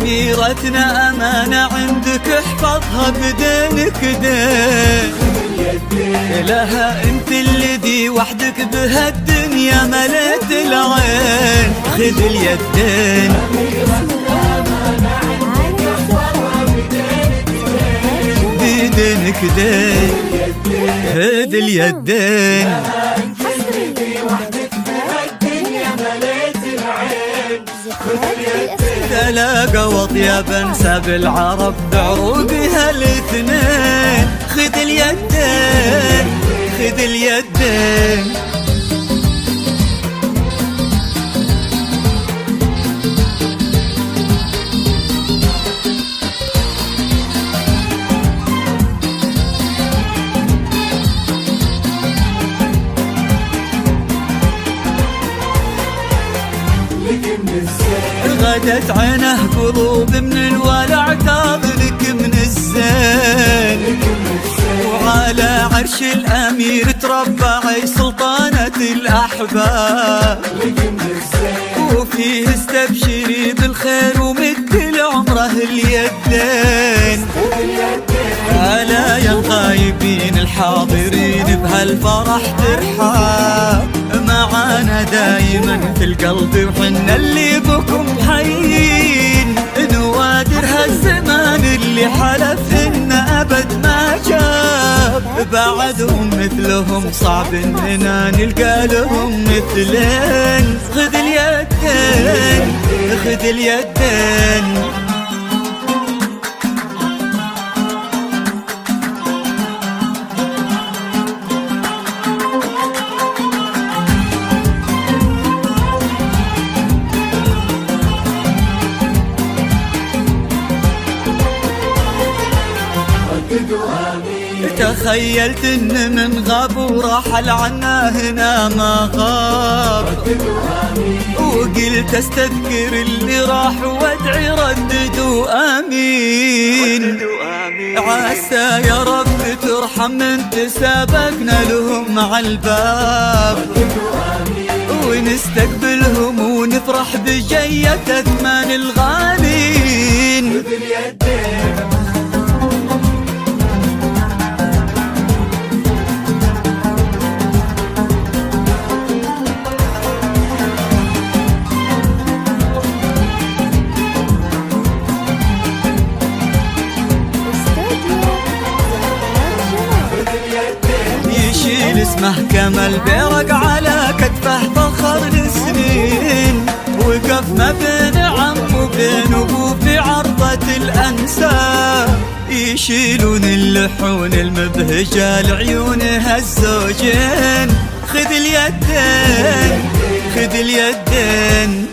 أميرتنا أمانة عندك احفظها بدينك دين. لها انت الذي وحدك بهالدنيا مليت العين. خذ اليدين بدينك دين. خذ اليدين تلاقى وطيا بنسب العرب بعروقها الاثنين. خذ اليدين خذ اليدين غدت عينه قلوب من الولع تاظلك من الزين. وعلى عرش الأمير تربعي سلطانة الأحباب. وفيه استبشري بالخير ومد لعمره اليدين. ألا يا الغايبين الحاضرين بهالفرح ترحاب. معانا دايما في القلب وحنا اللي بكم حيين. نوادر هالزمان اللي حلف إن أبد ما جاب. بعدهم مثلهم صعب إننا نلقى لهم مثلين. خذ اليدين خذ اليدين تخيلت ان من غاب ورحل عنا هنا ما غاب. وقلت استذكر اللي راح وادعي رددوا امين. عسى يا رب ترحم من تسابقنا لهم مع الباب. ونستقبلهم ونفرح بجية اثمان الغالين. يشيل اسمه كمل بيرق على كتفه فخر السنين. وقف ما بين عم وبين ابوه في عرضة الانساب. يشيلون اللحون المبهجة لعيونها الزوجين. خذ اليدين خذ اليدين